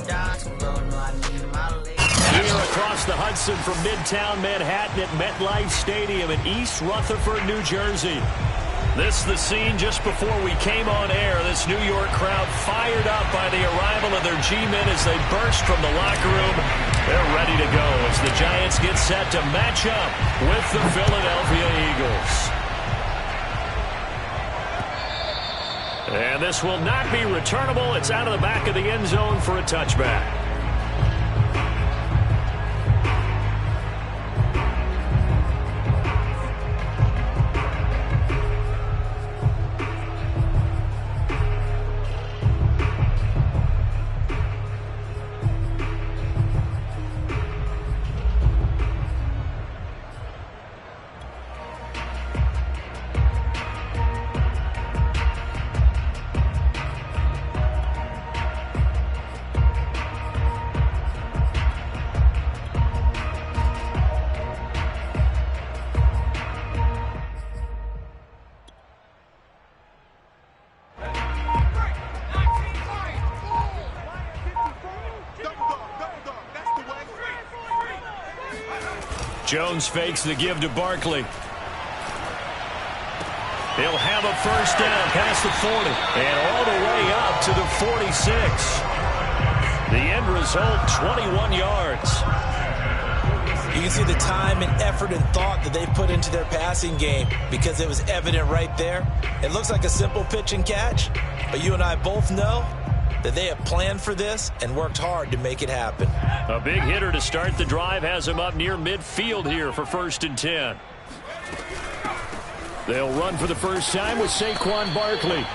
Here across the Hudson from Midtown Manhattan at MetLife Stadium in East Rutherford, New Jersey. This is the scene just before we came on air. This New York crowd fired up by the arrival of their G-men as they burst from the locker room. They're ready to go as the Giants get set to match up with the Philadelphia Eagles. And this will not be returnable. It's out of the back of the end zone for a touchback. Jones fakes the give to Barkley. He'll have a first down past the 40 and all the way up to the 46. The end result, 21 yards. You can see the time and effort and thought that they put into their passing game because it was evident right there. It looks like a simple pitch and catch, but you and I both know that they have planned for this and worked hard to make it happen. A big hitter to start the drive has him up near midfield here for 1st and 10. They'll run for the first time with Saquon Barkley.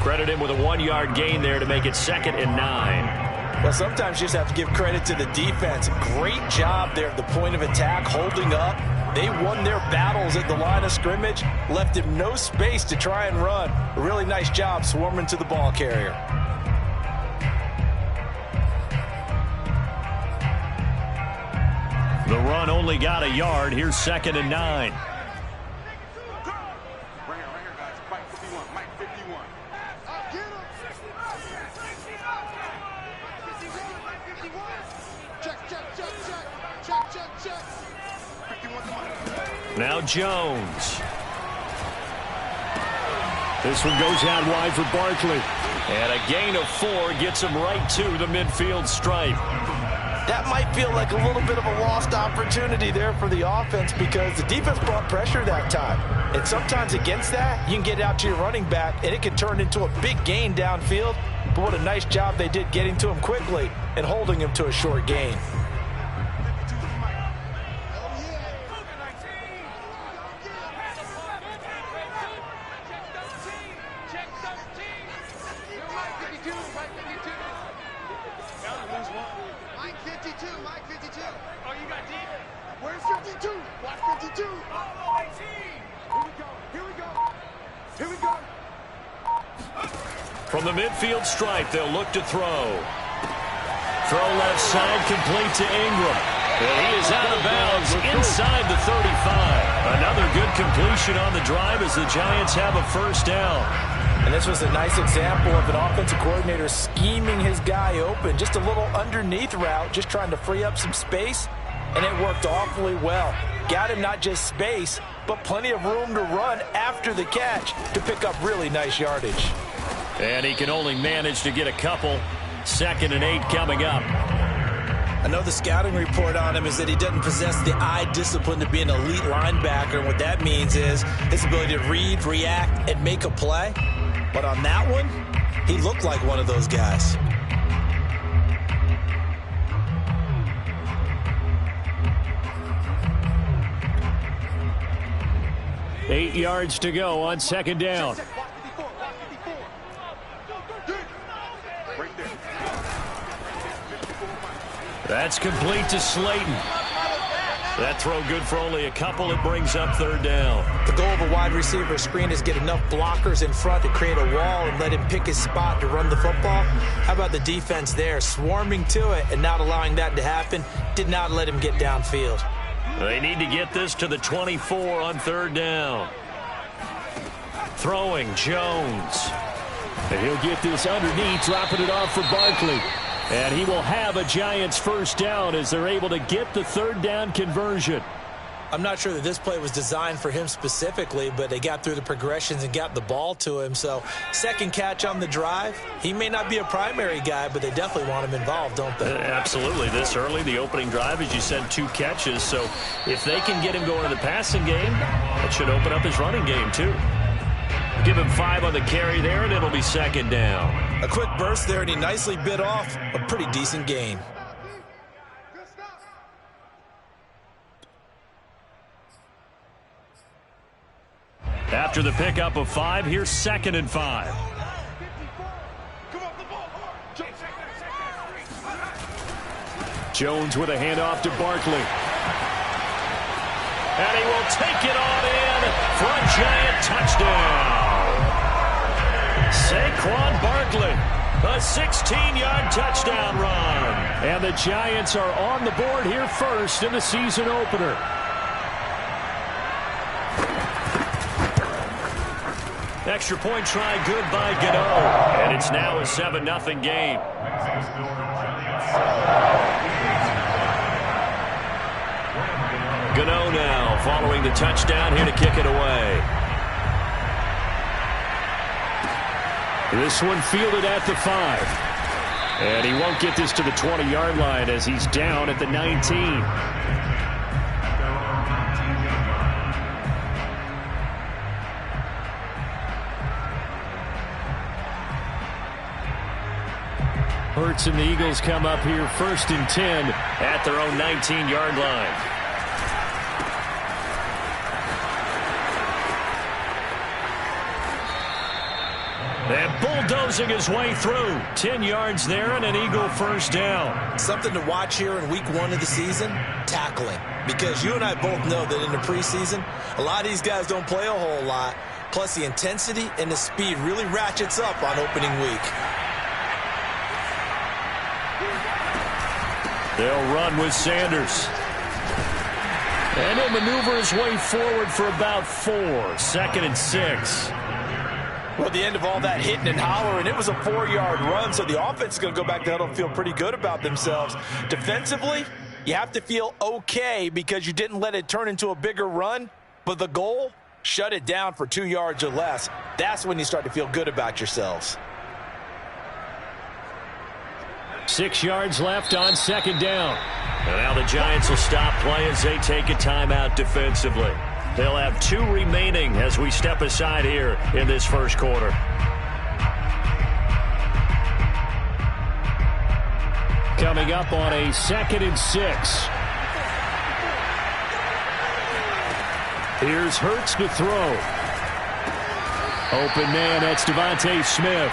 Credit him with a 1-yard gain there to make it 2nd and 9. Well, sometimes you just have to give credit to the defense. Great job there at the point of attack, holding up. They won their battles at the line of scrimmage, left him no space to try and run. A really nice job swarming to the ball carrier. The run only got a yard. Here's 2nd and 9. Now Jones. This one goes out wide for Barkley. And a gain of 4 gets him right to the midfield stripe. That might feel like a little bit of a lost opportunity there for the offense because the defense brought pressure that time. And sometimes against that, you can get out to your running back, and it can turn into a big gain downfield. But what a nice job they did getting to him quickly and holding him to a short gain. From the midfield stripe, they'll look to throw. Throw left side, complete to Ingram. And he is out of bounds inside the 35. Another good completion on the drive as the Giants have a first down. And this was a nice example of an offensive coordinator scheming his guy open. Just a little underneath route, just trying to free up some space. And it worked awfully well. Got him not just space, but plenty of room to run after the catch to pick up really nice yardage. And he can only manage to get a couple. 2nd and 8 coming up. I know the scouting report on him is that he doesn't possess the eye discipline to be an elite linebacker. And what that means is his ability to read, react, and make a play. But on that one, he looked like one of those guys. Eight yards to go on 2nd down. That's complete to Slayton. That throw good for only a couple. It brings up 3rd down. The goal of a wide receiver screen is get enough blockers in front to create a wall and let him pick his spot to run the football. How about the defense there, swarming to it and not allowing that to happen? Did not let him get downfield. They need to get this to the 24 on 3rd down. Throwing Jones. And he'll get this underneath, dropping it off for Barkley. And he will have a Giants first down as they're able to get the third down conversion. I'm not sure that this play was designed for him specifically, but they got through the progressions and got the ball to him. So second catch on the drive. He may not be a primary guy, but they definitely want him involved, don't they? Absolutely. This early, the opening drive, as you said, 2 catches. So if they can get him going in the passing game, that should open up his running game too. Give him 5 on the carry there, and it'll be second down. A quick burst there, and he nicely bit off a pretty decent gain. After the pickup of 5, here's 2nd and 5. Jones with a handoff to Barkley. And he will take it on in for a Giant touchdown. Saquon Barkley, a 16-yard touchdown run. And the Giants are on the board here first in the season opener. Extra point try good by Gano. And it's now a 7-0 game. Gano now following the touchdown here to kick it away. This one fielded at the 5. And he won't get this to the 20-yard line as he's down at the 19. Hurts and the Eagles come up here 1st and 10 at their own 19-yard line. And bulldozing his way through. 10 yards there and an Eagle first down. Something to watch here in week 1 of the season, tackling. Because you and I both know that in the preseason, a lot of these guys don't play a whole lot. Plus the intensity and the speed really ratchets up on opening week. They'll run with Sanders. And he'll maneuver his way forward for about 4. 2nd and 6. Well, at the end of all that hitting and hollering, it was a 4-yard run, so the offense is going to go back to huddle and feel pretty good about themselves. Defensively, you have to feel okay because you didn't let it turn into a bigger run, but the goal, shut it down for 2 yards or less. That's when you start to feel good about yourselves. 6 yards left on 2nd down. And now the Giants will stop play as they take a timeout defensively. They'll have 2 remaining as we step aside here in this first quarter. Coming up on a 2nd and 6. Here's Hurts to throw. Open man, that's Devontae Smith.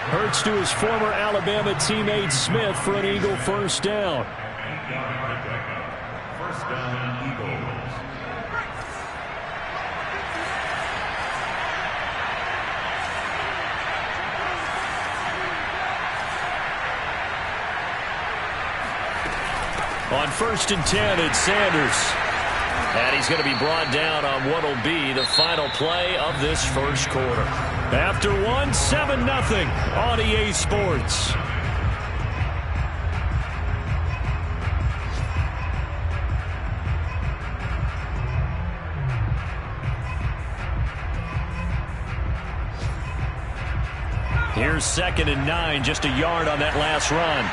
Hurts to his former Alabama teammate Smith for an Eagle first down. First down, Eagles. On 1st and 10, it's Sanders. And he's going to be brought down on what will be the final play of this first quarter. After 7-0 on EA Sports. Here's 2nd and 9, just a yard on that last run.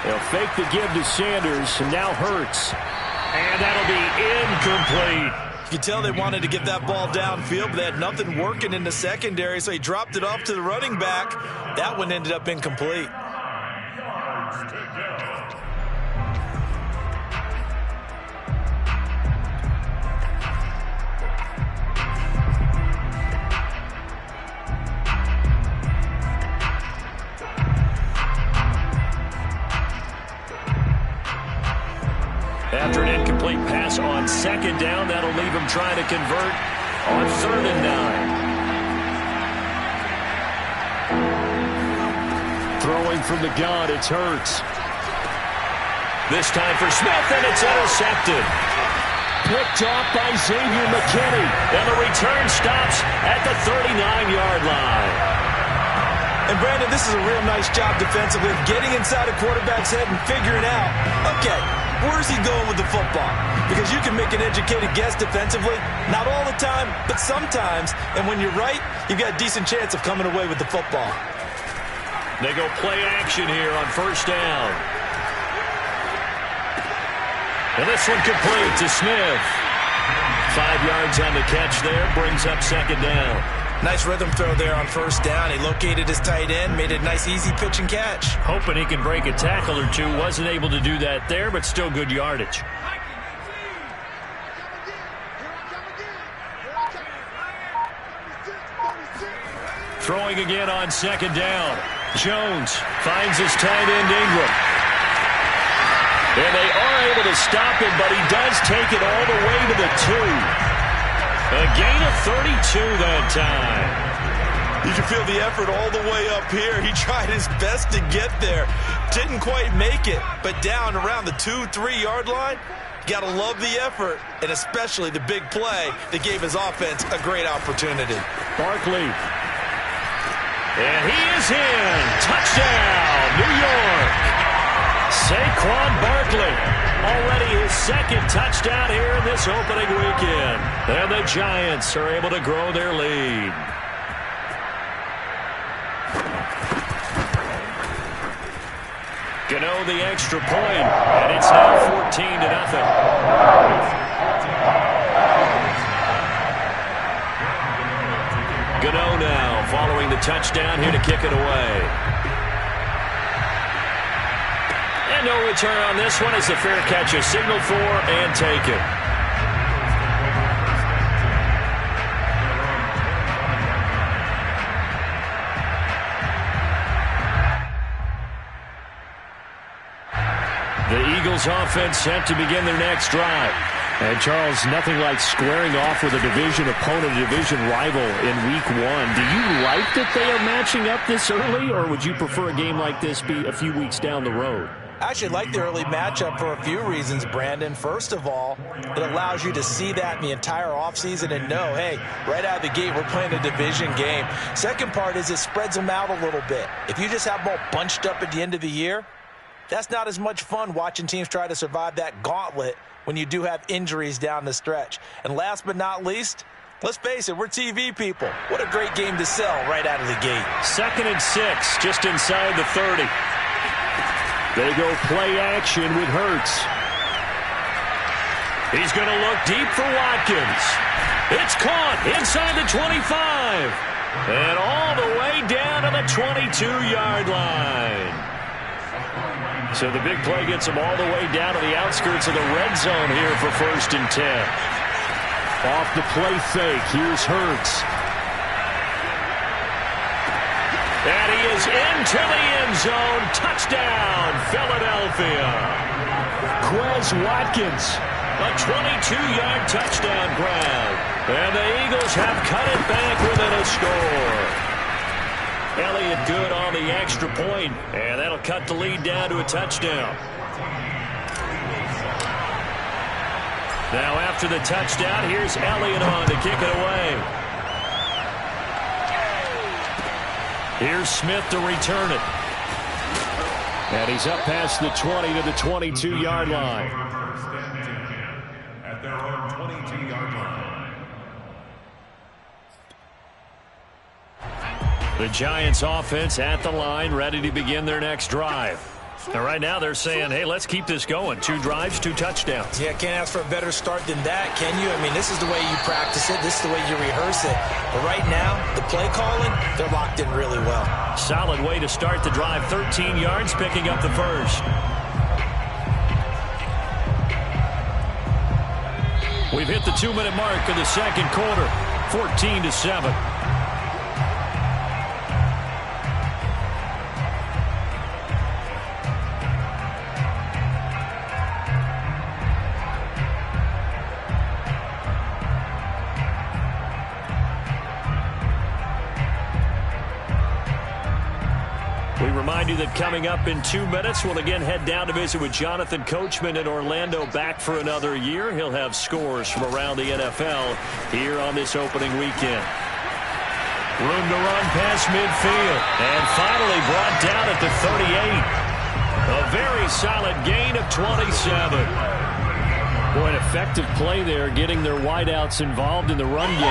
They'll fake the give to Sanders, and now Hurts. And that'll be incomplete. You can tell they wanted to get that ball downfield, but they had nothing working in the secondary, so he dropped it off to the running back. That one ended up incomplete. After an incomplete pass on 2nd down, that'll leave him trying to convert on 3rd and 9. Throwing from the gun, it's Hurts. This time for Smith, and it's intercepted. Picked off by Xavier McKinney, and the return stops at the 39-yard line. And Brandon, this is a real nice job defensively of getting inside a quarterback's head and figuring out, okay, where's he going with the football? Because you can make an educated guess defensively, not all the time, but sometimes. And when you're right, you've got a decent chance of coming away with the football. They go play action here on first down. And this one complete to Smith. 5 yards on the catch there, brings up second down. Nice rhythm throw there on first down. He located his tight end, made it a nice, easy pitch and catch. Hoping he can break a tackle or two. Wasn't able to do that there, but still good yardage. Throwing again on second down. Jones finds his tight end Ingram. And they are able to stop him, but he does take it all the way to the 2. A gain of 32 that time. You can feel the effort all the way up here. He tried his best to get there. Didn't quite make it, but down around the 2-3 yard line, got to love the effort, and especially the big play that gave his offense a great opportunity. Barkley. And he is in. Touchdown, New York. Saquon Barkley. Already his second touchdown here in this opening weekend. And the Giants are able to grow their lead. Gano the extra point, and it's now 14-0. Gano now following the touchdown here to kick it away. And no return on this one as the fair catch is signaled for and taken. The Eagles offense set to begin their next drive. And Charles, nothing like squaring off with a division opponent, a division rival in week 1. Do you like that they are matching up this early, or would you prefer a game like this be a few weeks down the road? I actually like the early matchup for a few reasons, Brandon. First of all, it allows you to see that in the entire offseason and know, hey, right out of the gate, we're playing a division game. Second part is it spreads them out a little bit. If you just have them all bunched up at the end of the year, that's not as much fun watching teams try to survive that gauntlet when you do have injuries down the stretch. And last but not least, let's face it, we're TV people. What a great game to sell right out of the gate. 2nd and 6, just inside the 30. They go play action with Hurts. He's going to look deep for Watkins. It's caught inside the 25. And all the way down to the 22-yard line. So the big play gets him all the way down to the outskirts of the red zone here for 1st and 10. Off the play fake, here's Hurts. And he is into the end zone. Touchdown, Philadelphia. Quez Watkins, a 22-yard touchdown grab. And the Eagles have cut it back within a score. Elliott good on the extra point, and that'll cut the lead down to a touchdown. Now after the touchdown, here's Elliott on to kick it away. Here's Smith to return it. And he's up past the 20 to the 22-yard line. At their own 22-yard line. The Giants offense at the line, ready to begin their next drive. And right now they're saying, hey, let's keep this going. 2 drives, 2 touchdowns. Yeah, can't ask for a better start than that, can you? I mean, this is the way you practice it. This is the way you rehearse it. But right now, the play calling, they're locked in really well. Solid way to start the drive. 13 yards, picking up the first. We've hit the 2-minute mark of the second quarter. 14-7. We remind you that coming up in 2 minutes, we'll again head down to visit with Jonathan Coachman in Orlando, back for another year. He'll have scores from around the NFL here on this opening weekend. Room to run past midfield. And finally brought down at the 38. A very solid gain of 27. Boy, an effective play there, getting their wideouts involved in the run game.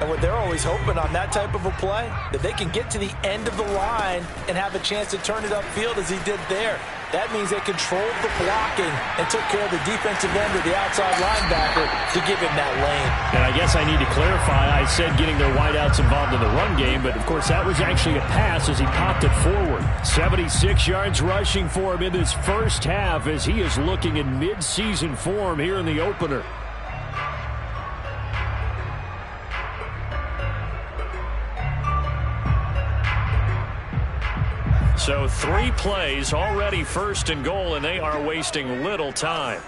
And what they're always hoping on that type of a play, that they can get to the end of the line and have a chance to turn it upfield as he did there. That means they controlled the blocking and took care of the defensive end of the outside linebacker to give him that lane. And I guess I need to clarify, I said getting their wideouts involved in the run game, but of course that was actually a pass as he popped it forward. 76 yards rushing for him in this first half as he is looking in mid-season form here in the opener. So 3 plays, already first and goal, and they are wasting little time.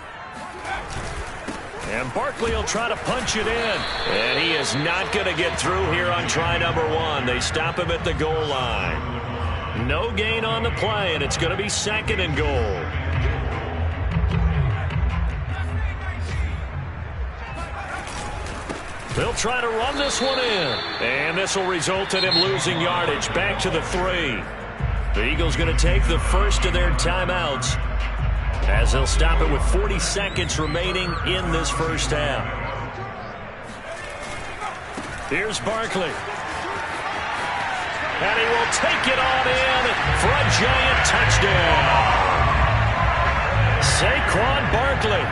And Barkley will try to punch it in. And he is not going to get through here on try number 1. They stop him at the goal line. No gain on the play, and it's going to be second and goal. They'll try to run this one in. And this will result in him losing yardage back to the 3. The Eagles going to take the first of their timeouts as they'll stop it with 40 seconds remaining in this first half. Here's Barkley. And he will take it on in for a giant touchdown. Saquon Barkley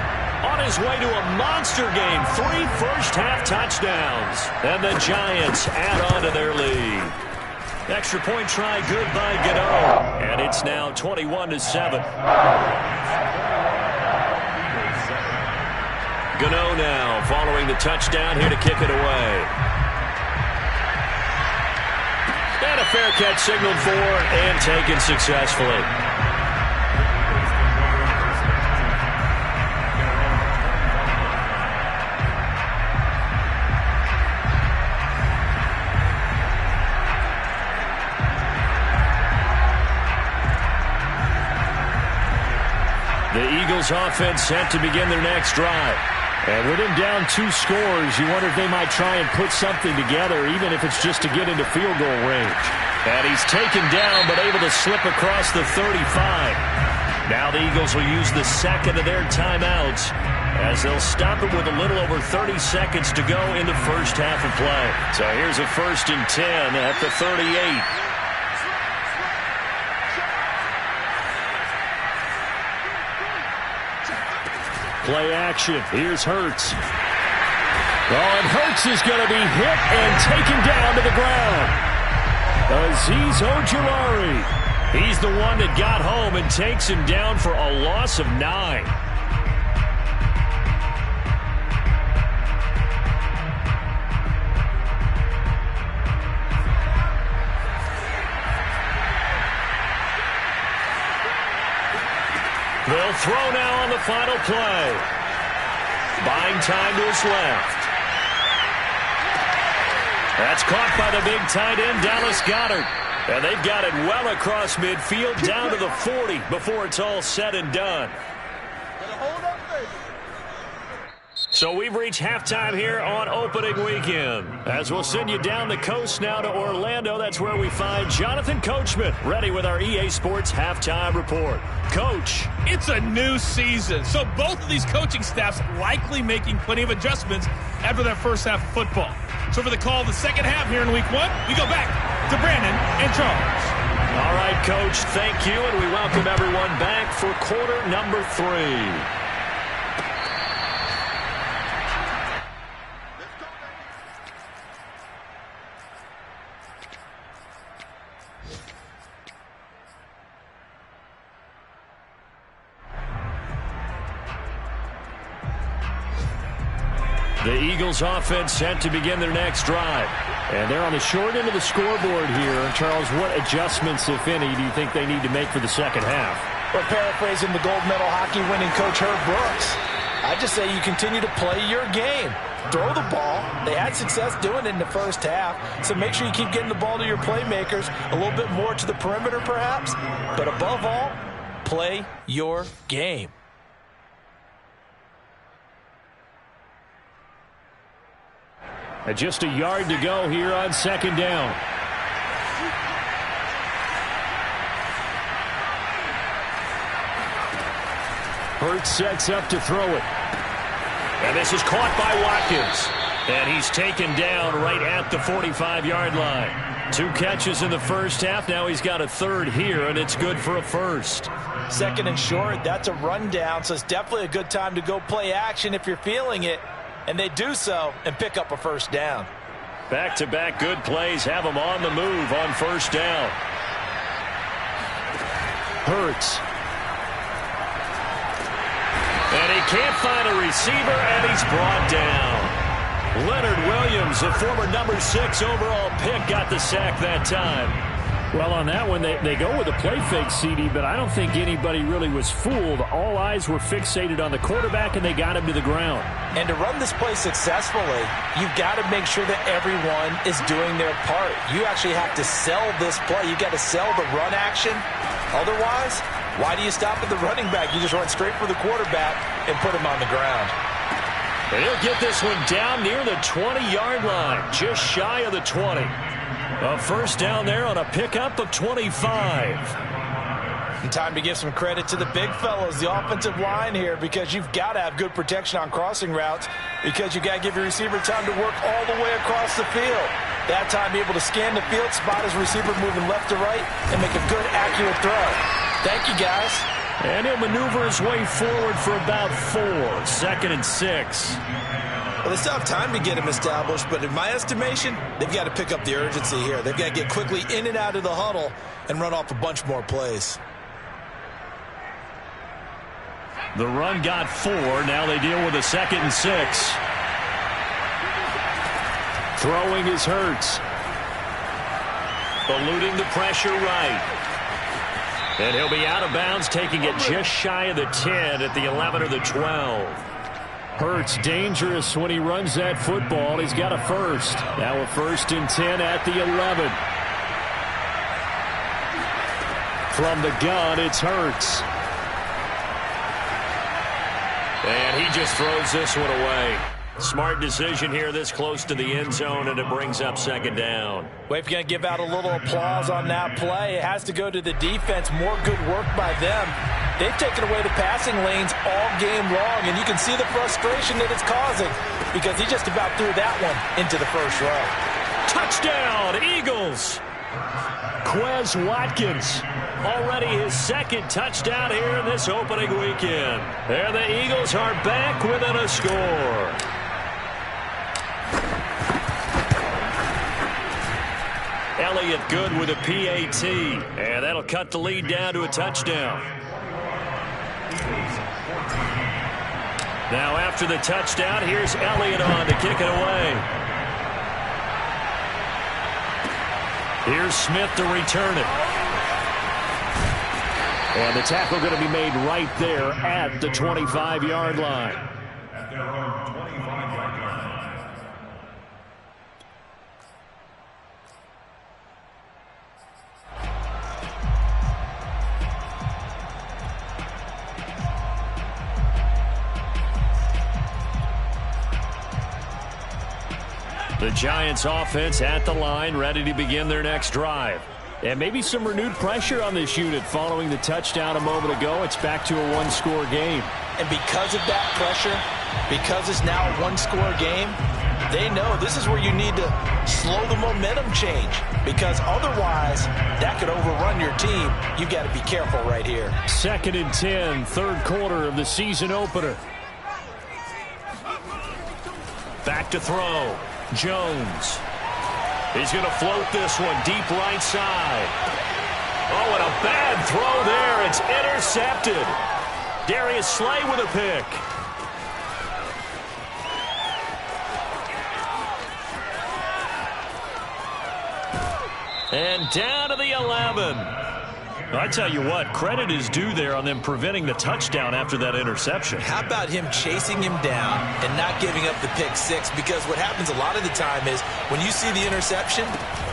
on his way to a monster game. 3 first-half touchdowns. And the Giants add on to their lead. Extra point try good by Gano. And it's now 21-7. Gano now following the touchdown here to kick it away. And a fair catch signaled for and taken successfully. The Eagles offense set to begin their next drive. And with him down 2 scores, you wonder if they might try and put something together, even if it's just to get into field goal range. And he's taken down, but able to slip across the 35. Now the Eagles will use the second of their timeouts as they'll stop it with a little over 30 seconds to go in the first half of play. So here's a 1st and 10 at the 38. Play action. Here's Hurts. Oh, and Hurts is going to be hit and taken down to the ground. Azeez Ojulari. He's the one that got home and takes him down for a loss of 9. They'll throw now on the final play. Buying time to his left. That's caught by the big tight end, Dallas Goedert. And they've got it well across midfield down to the 40 before it's all said and done. So we've reached halftime here on opening weekend. As we'll send you down the coast now to Orlando, that's where we find Jonathan Coachman ready with our EA Sports halftime report. Coach. It's a new season, so both of these coaching staffs likely making plenty of adjustments after their first half of football. So for the call of the second half here in week 1, we go back to Brandon and Charles. All right, Coach, thank you, and we welcome everyone back for quarter number 3. The Eagles offense set to begin their next drive. And they're on the short end of the scoreboard here. Charles, what adjustments, if any, do you think they need to make for the second half? Well, paraphrasing the gold medal hockey winning coach Herb Brooks, I just say you continue to play your game. Throw the ball. They had success doing it in the first half, so make sure you keep getting the ball to your playmakers, a little bit more to the perimeter perhaps, but above all, play your game. Just a yard to go here on second down. Hurts sets up to throw it. And this is caught by Watkins. And he's taken down right at the 45-yard line. 2 catches in the first half. Now he's got a third here, and it's good for a first. Second and short, that's a rundown, so it's definitely a good time to go play action if you're feeling it. And they do so and pick up a first down. Back-to-back good plays have him on the move on first down. Hurts. And he can't find a receiver, and he's brought down. Leonard Williams, the former number 6 overall pick, got the sack that time. Well, on that one, they go with a play fake, CD, but I don't think anybody really was fooled. All eyes were fixated on the quarterback, and they got him to the ground. And to run this play successfully, you've got to make sure that everyone is doing their part. You actually have to sell this play. You've got to sell the run action. Otherwise, why do you stop at the running back? You just run straight for the quarterback and put him on the ground. And he'll get this one down near the 20-yard line, just shy of the 20. A first down there on a pickup of 25. And time to give some credit to the big fellows, the offensive line here, because you've got to have good protection on crossing routes, because you've got to give your receiver time to work all the way across the field. That time, be able to scan the field, spot his receiver moving left to right, and make a good, accurate throw. Thank you, guys. And he'll maneuver his way forward for about 4. 2nd and 6. Well, they still have time to get him established, but in my estimation, they've got to pick up the urgency here. They've got to get quickly in and out of the huddle and run off a bunch more plays. The run got 4. Now they deal with a 2nd and 6. Throwing is Hurts. Eluding the pressure right. And he'll be out of bounds, taking it just shy of the 10 at the 11 or the 12. Hurts dangerous when he runs that football. He's got a first. Now a 1st and 10 at the 11. From the gun, it's Hurts. And he just throws this one away. Smart decision here this close to the end zone, and it brings up 2nd down. Well, if you're going to give out a little applause on that play, it has to go to the defense. More good work by them. They've taken away the passing lanes all game long, and you can see the frustration that it's causing because he just about threw that one into the first row. Touchdown, Eagles! Quez Watkins, already his 2nd touchdown here in this opening weekend. And the Eagles are back within a score. Elliott good with a PAT, and that'll cut the lead down to a touchdown. Now after the touchdown, here's Elliott on to kick it away. Here's Smith to return it. And the tackle going to be made right there at the 25-yard line. At their own 25-yard line. The Giants offense at the line, ready to begin their next drive. And maybe some renewed pressure on this unit following the touchdown a moment ago. It's back to a 1-score game. And because of that pressure, because it's now a 1-score game, they know this is where you need to slow the momentum change, because otherwise that could overrun your team. You've got to be careful right here. 2nd and 10, 3rd quarter of the season opener. Back to throw. Jones. He's going to float this one deep right side. Oh, and a bad throw there. It's intercepted. Darius Slay with a pick. And down to the 11. I tell you what, credit is due there on them preventing the touchdown after that interception. How about him chasing him down and not giving up the pick six? Because what happens a lot of the time is when you see the interception,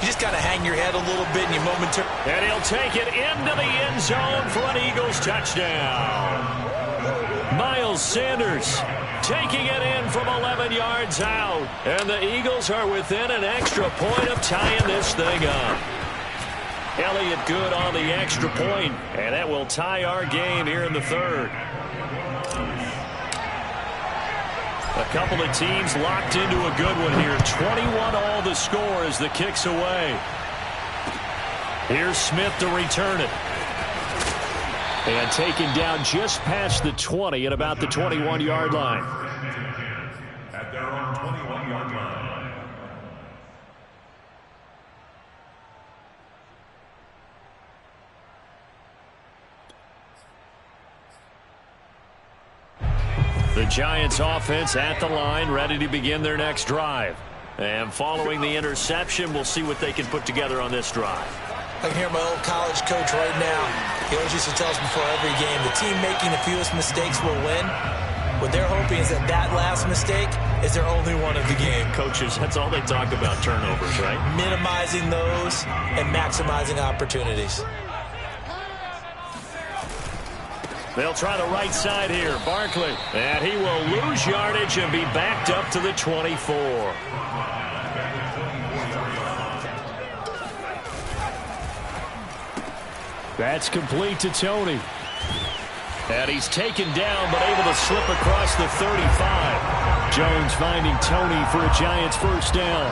you just kind of hang your head a little bit and you momentarily. And he'll take it into the end zone for an Eagles touchdown. Miles Sanders taking it in from 11 yards out. And the Eagles are within an extra point of tying this thing up. Elliott good on the extra point, and that will tie our game here in the 3rd. A couple of teams locked into a good one here. 21 all the score as the kick's away. Here's Smith to return it. And taken down just past the 20 at about the 21-yard line. At their own 21-yard line. The Giants offense at the line, ready to begin their next drive. And following the interception, we'll see what they can put together on this drive. I can hear my old college coach right now. He always used to tell us before every game, the team making the fewest mistakes will win. What they're hoping is that that last mistake is their only one of the game. Coaches, that's all they talk about, turnovers, right? Minimizing those and maximizing opportunities. They'll try the right side here. Barkley. And he will lose yardage and be backed up to the 24. That's complete to Tony. And he's taken down but able to slip across the 35. Jones finding Tony for a Giants first down.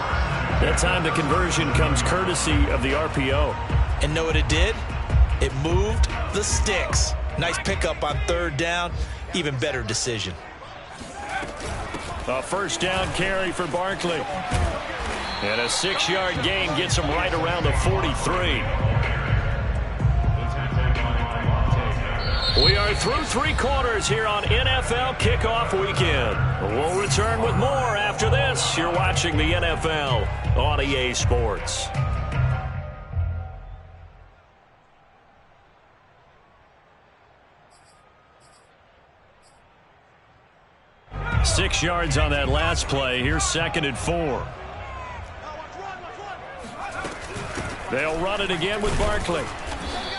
That time the conversion comes courtesy of the RPO. And know what it did? It moved the sticks. Nice pickup on third down. Even better decision. A first down carry for Barkley. And a 6-yard gain gets him right around the 43. We are through 3 quarters here on NFL Kickoff Weekend. We'll return with more after this. You're watching the NFL on EA Sports. Six yards on that last play. Here's 2nd and 4. They'll run it again with Barkley.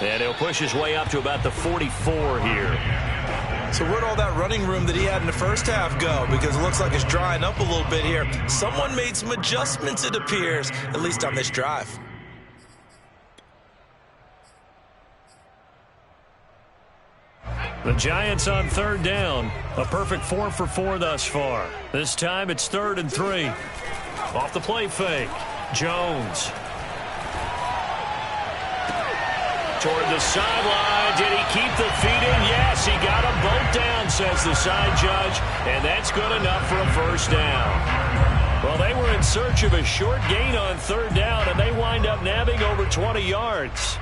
And he'll push his way up to about the 44 here. So where'd all that running room that he had in the first half go? Because it looks like it's drying up a little bit here. Someone made some adjustments, it appears, at least on this drive. The Giants on third down. A perfect 4 for 4 thus far. This time it's 3rd and 3. Off the play fake. Jones. Toward the sideline. Did he keep the feet in? Yes, he got them both down, says the side judge. And that's good enough for a first down. Well, they were in search of a short gain on third down, and they wind up nabbing over 20 yards.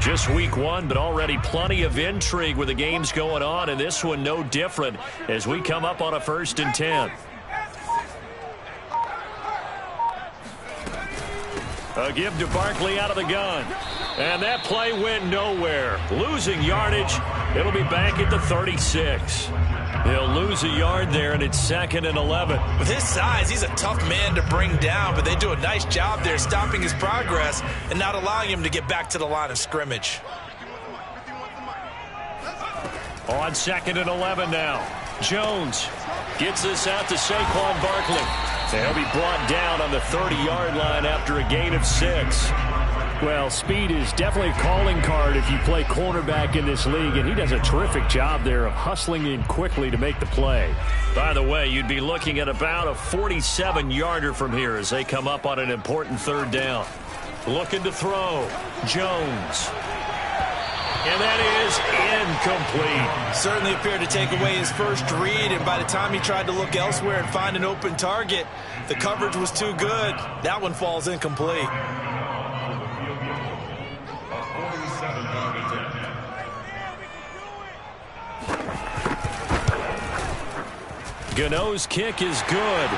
Just week 1, but already plenty of intrigue with the games going on, and this one no different as we come up on a 1st and 10. A give to Barkley out of the gun. And that play went nowhere. Losing yardage. It'll be back at the 36. He'll lose a yard there, and it's 2nd and 11. With his size, he's a tough man to bring down, but they do a nice job there stopping his progress and not allowing him to get back to the line of scrimmage. On 2nd and 11 now. Jones gets this out to Saquon Barkley. He'll be brought down on the 30-yard line after a gain of 6. Well, speed is definitely a calling card if you play cornerback in this league, and he does a terrific job there of hustling in quickly to make the play. By the way, you'd be looking at about a 47-yarder from here as they come up on an important 3rd down. Looking to throw. Jones. And that is incomplete. Certainly appeared to take away his first read, and by the time he tried to look elsewhere and find an open target, the coverage was too good. That one falls incomplete. Gano's kick is good.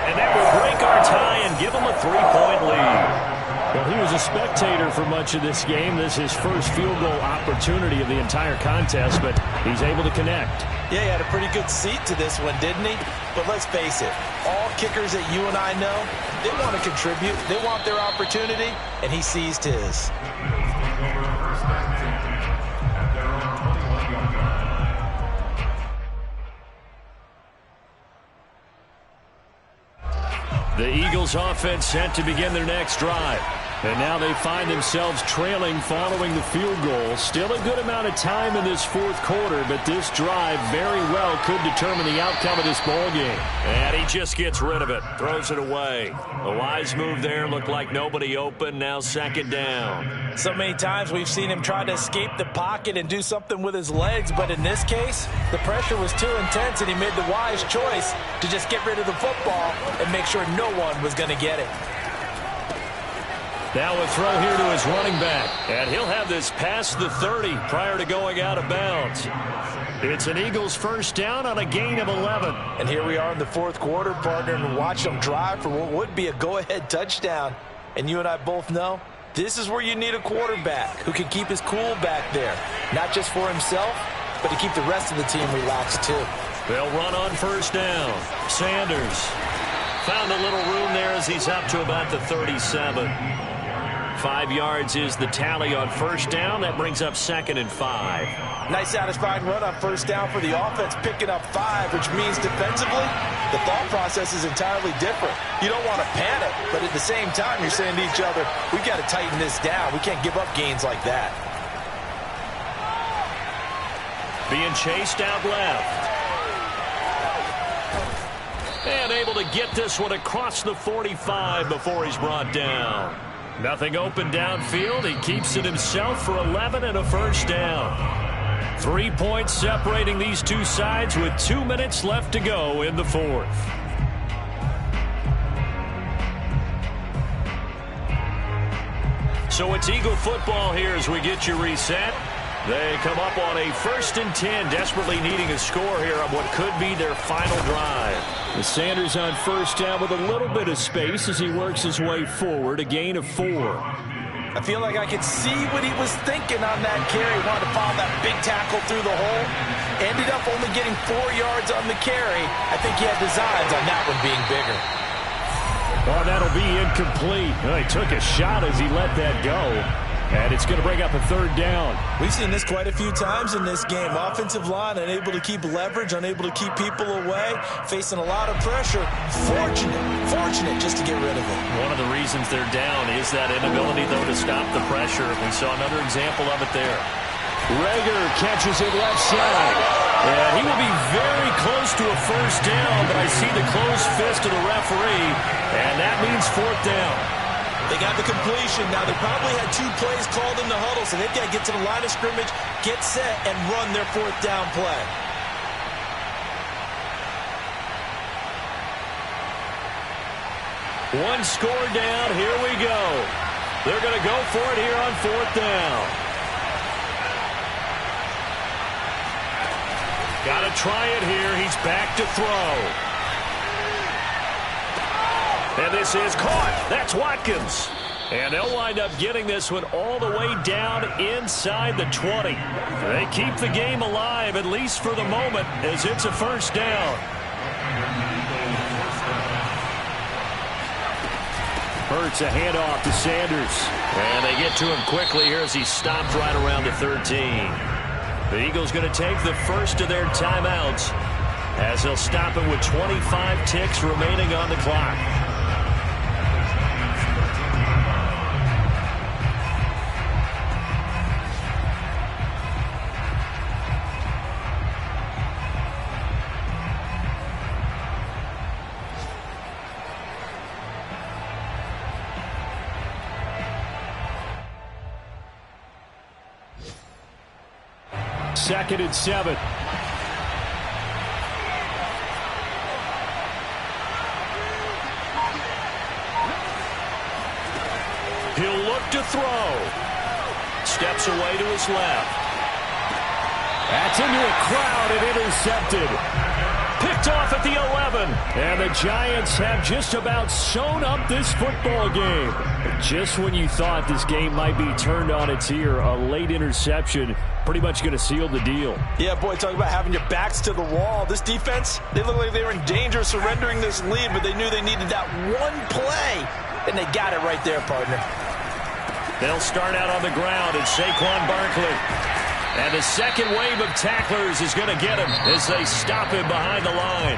And that will break our tie and give him a 3-point lead. Well, he was a spectator for much of this game. This is his first field goal opportunity of the entire contest, but he's able to connect. Yeah, he had a pretty good seat to this one, didn't he? But let's face it, all kickers that you and I know, they want to contribute. They want their opportunity, and he seized his. The Eagles offense set to begin their next drive. And now they find themselves trailing following the field goal. Still a good amount of time in this fourth quarter, but this drive very well could determine the outcome of this ball game. And he just gets rid of it, throws it away. A wise move there, looked like nobody open, now second down. So many times we've seen him try to escape the pocket and do something with his legs, but in this case, the pressure was too intense and he made the wise choice to just get rid of the football and make sure no one was going to get it. Now a throw here to his running back, and he'll have this past the 30 prior to going out of bounds. It's an Eagles first down on a gain of 11. And here we are in the fourth quarter, partner, and watch them drive for what would be a go-ahead touchdown. And you and I both know this is where you need a quarterback who can keep his cool back there, not just for himself, but to keep the rest of the team relaxed too. They'll run on first down. Sanders found a little room there as he's up to about the 37. 5 yards is the tally on first down. That brings up 2nd and 5. Nice satisfying run on first down for the offense, picking up 5, which means defensively, the thought process is entirely different. You don't want to panic, but at the same time, you're saying to each other, we've got to tighten this down. We can't give up gains like that. Being chased out left. And able to get this one across the 45 before he's brought down. Nothing open downfield. He keeps it himself for 11 and a first down. 3 points separating these two sides with 2 minutes left to go in the fourth. So it's Eagle football here as we get you reset. They come up on a 1st and 10, desperately needing a score here on what could be their final drive. The Sanders on first down with a little bit of space as he works his way forward, a gain of 4. I feel like I could see what he was thinking on that carry. Wanted to follow that big tackle through the hole. Ended up only getting 4 yards on the carry. I think he had designs on that one being bigger. Oh, that'll be incomplete. Well, he took a shot as he let that go. And it's going to bring up a 3rd down. We've seen this quite a few times in this game. Offensive line unable to keep leverage, unable to keep people away, facing a lot of pressure. Fortunate just to get rid of it. One of the reasons they're down is that inability, though, to stop the pressure. We saw another example of it there. Rager catches it left side. And he will be very close to a first down, but I see the closed fist of the referee, and that means 4th down. They got the completion. Now, they probably had 2 plays called in the huddle, so they've got to get to the line of scrimmage, get set, and run their 4th down play. One score down. Here we go. They're going to go for it here on 4th down. Got to try it here. He's back to throw. And this is caught. That's Watkins. And they'll wind up getting this one all the way down inside the 20. They keep the game alive, at least for the moment, as it's a first down. Hurts a handoff to Sanders. And they get to him quickly here as he stopped right around the 13. The Eagles going to take the first of their timeouts as they'll stop it with 25 ticks remaining on the clock. Second and 7. He'll look to throw. Steps away to his left. That's into a crowd and intercepted. Picked off at the 11. And the Giants have just about sewn up this football game. Just when you thought this game might be turned on its ear, a late interception pretty much going to seal the deal. Yeah, boy, talk about having your backs to the wall. This defense, they look like they were in danger of surrendering this lead, but they knew they needed that one play, and they got it right there, partner. They'll start out on the ground, and Saquon Barkley. And the second wave of tacklers is going to get him as they stop him behind the line.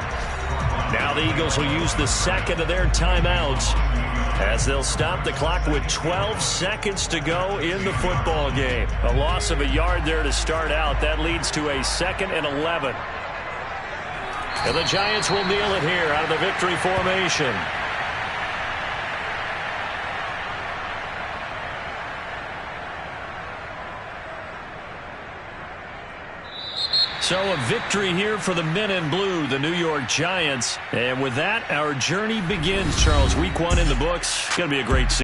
Now the Eagles will use the second of their timeouts as they'll stop the clock with 12 seconds to go in the football game. A loss of a yard there to start out. That leads to a 2nd and 11. And the Giants will kneel it here out of the victory formation. So a victory here for the men in blue, the New York Giants. And with that, our journey begins, Charles. Week 1 in the books. Going to be a great season.